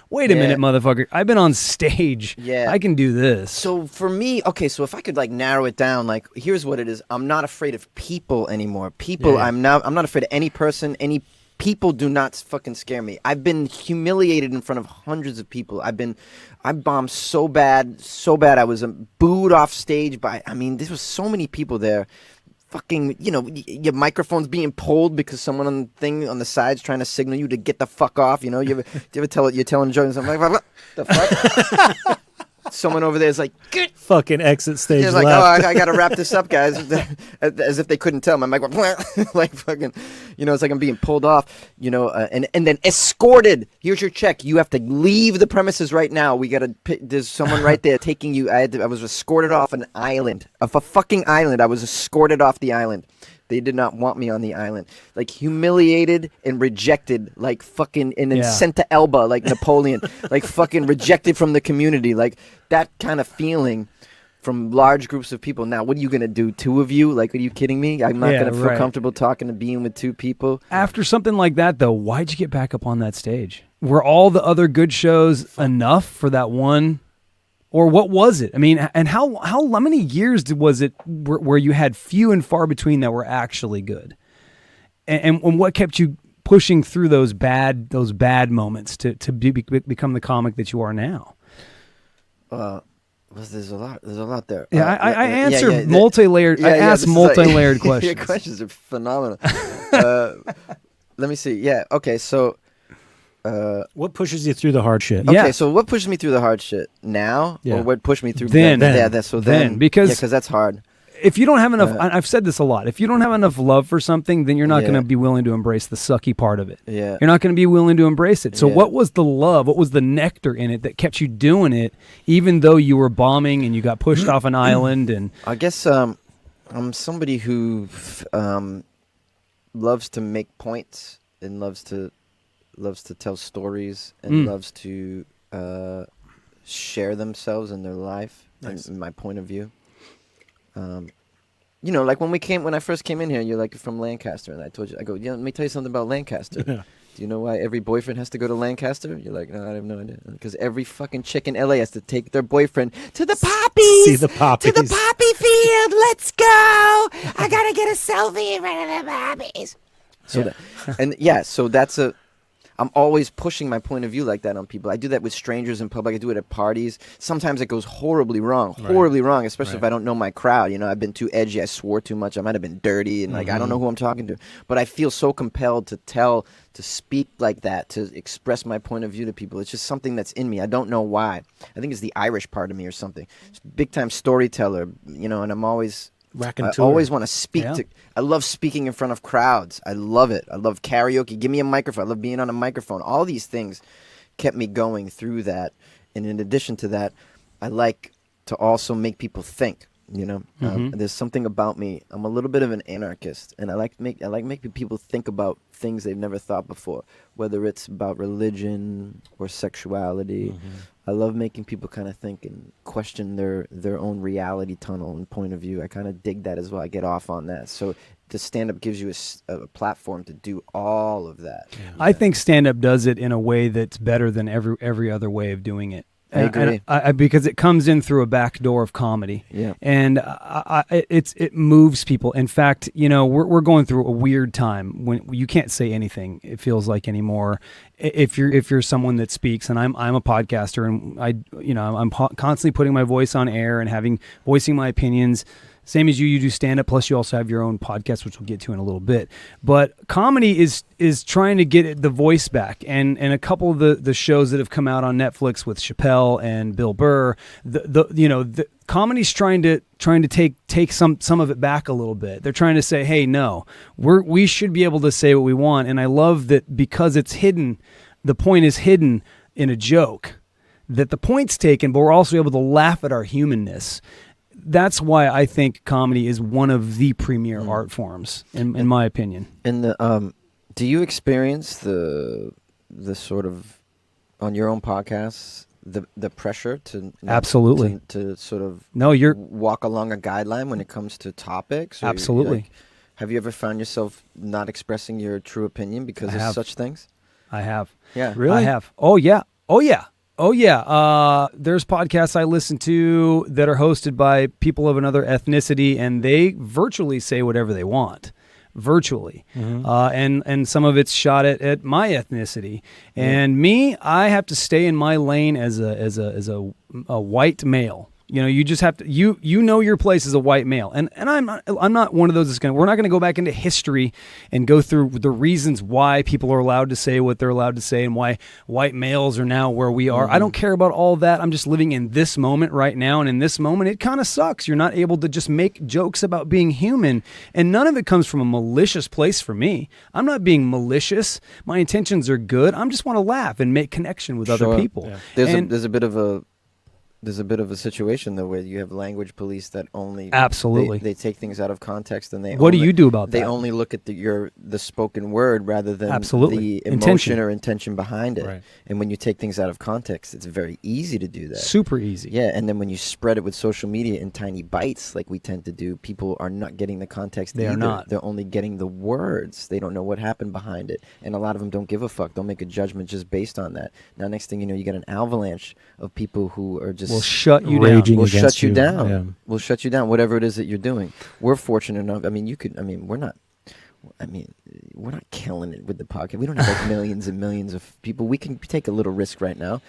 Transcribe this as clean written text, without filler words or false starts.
wait a minute, motherfucker, I've been on stage. Yeah. I can do this. So for me, okay, so if I could like narrow it down, like here's what it is. I'm not afraid of people anymore. People, I'm not afraid of any person, any people do not fucking scare me. I've been humiliated in front of hundreds of people. I bombed so bad. I was booed off stage by, there was so many people there. Fucking, your microphone's being pulled because someone on the thing on the side's trying to signal you to get the fuck off. You ever tell it? You're telling jokes. I'm like, what the fuck? Someone over there is like, good. Fucking exit stage left. Like, oh, I got to wrap this up, guys. As if they couldn't tell. I'm like, like fucking, it's like I'm being pulled off, and then escorted. Here's your check. You have to leave the premises right now. There's someone right there taking you. I was escorted off an island, a fucking island. I was escorted off the island. They did not want me on the island. Like humiliated and rejected, like fucking, and then sent to Elba, like Napoleon, like fucking rejected from the community. Like that kind of feeling from large groups of people. Now, what are you going to do? Two of you? Like, are you kidding me? I'm not going to feel comfortable talking to being with two people. After something like that, though, why'd you get back up on that stage? Were all the other good shows enough for that one? Or what was it? And how many years was it where you had few and far between that were actually good? And what kept you pushing through those bad moments to become the comic that you are now? There's a lot there. Yeah, I answered multi-layered. I asked multi-layered questions. Your questions are phenomenal. Let me see. Yeah. Okay. So. What pushes you through the hard shit? Okay, so what pushes me through the hard shit now, or what pushed me through then? Because that's hard. If you don't have enough, I've said this a lot. If you don't have enough love for something, then you're not going to be willing to embrace the sucky part of it. Yeah, you're not going to be willing to embrace it. So what was the love? What was the nectar in it that kept you doing it, even though you were bombing and you got pushed off an island? And I guess I'm somebody who loves to make points and loves to tell stories and loves to share themselves in their life. Nice. In my point of view. Like when I first came in here, you're like from Lancaster, and I told you, I go, let me tell you something about Lancaster. Yeah. Do you know why every boyfriend has to go to Lancaster? You're like, no, I have no idea. Because every fucking chick in LA has to take their boyfriend to the poppies. See the poppies. To the poppy field. Let's go. I gotta get a selfie in front of the poppies. So that's I'm always pushing my point of view like that on people. I do that with strangers in public. I do it at parties. Sometimes it goes horribly wrong, especially if I don't know my crowd. I've been too edgy. I swore too much. I might have been dirty, and I don't know who I'm talking to. But I feel so compelled to speak like that, to express my point of view to people. It's just something that's in me. I don't know why. I think it's the Irish part of me or something. Big time storyteller, and I'm always... I always want to speak to. I love speaking in front of crowds. I love it. I love karaoke. Give me a microphone. I love being on a microphone. All these things kept me going through that. And in addition to that, I like to also make people think. There's something about me. I'm a little bit of an anarchist, and I like making people think about things they've never thought before, whether it's about religion or sexuality. I love making people kind of think and question their own reality tunnel and point of view. I kind of dig that as well. I get off on that. So the stand-up gives you a platform to do all of that. Yeah. I think stand-up does it in a way that's better than every other way of doing it. I agree. Because it comes in through a back door of comedy, and it moves people. In fact, we're going through a weird time when you can't say anything. It feels like anymore. If you're someone that speaks, and I'm a podcaster, and I'm constantly putting my voice on air and voicing my opinions. Same as you do stand-up, plus you also have your own podcast, which we'll get to in a little bit. But comedy is trying to get the voice back. And a couple of the shows that have come out on Netflix with Chappelle and Bill Burr, the comedy's trying to take some of it back a little bit. They're trying to say, hey, no, we should be able to say what we want. And I love that because it's hidden, the point is hidden in a joke, that the point's taken, but we're also able to laugh at our humanness. That's why I think comedy is one of the premier art forms, in my opinion. And do you experience the sort of, on your own podcasts, the pressure to absolutely to sort of you're walk along a guideline when it comes to topics? Absolutely. Have you ever found yourself not expressing your true opinion because of such things? I have. Yeah. Really? I have. Oh, yeah. Oh yeah. There's podcasts I listen to that are hosted by people of another ethnicity, and they virtually say whatever they want. Virtually. And some of it's shot at my ethnicity. And me, I have to stay in my lane as a white male. You know, you just have to, you know your place as a white male. And I'm not one of those that's we're not going to go back into history and go through the reasons why people are allowed to say what they're allowed to say and why white males are now where we are. I don't care about all that. I'm just living in this moment right now. And in this moment, it kind of sucks. You're not able to just make jokes about being human. And none of it comes from a malicious place for me. I'm not being malicious. My intentions are good. I just want to laugh and make connection with other people. Yeah. There's a bit of a situation though where you have language police that only they take things out of context, and what do you do about that? They only look at the spoken word rather than the intention or intention behind it. Right. And when you take things out of context, it's very easy to do that. Super easy. Yeah, and then when you spread it with social media in tiny bites like we tend to do, people are not getting the context They either. are not. They're only getting the words. They don't know what happened behind it. And a lot of them don't give a fuck. They'll make a judgment just based on that. Now next thing you know, you get an avalanche of people who are just will shut you raging down. We'll against shut you down. Yeah. We'll shut you down, whatever it is that you're doing. We're fortunate enough. We're not killing it with the podcast. We don't have like millions and millions of people. We can take a little risk right now.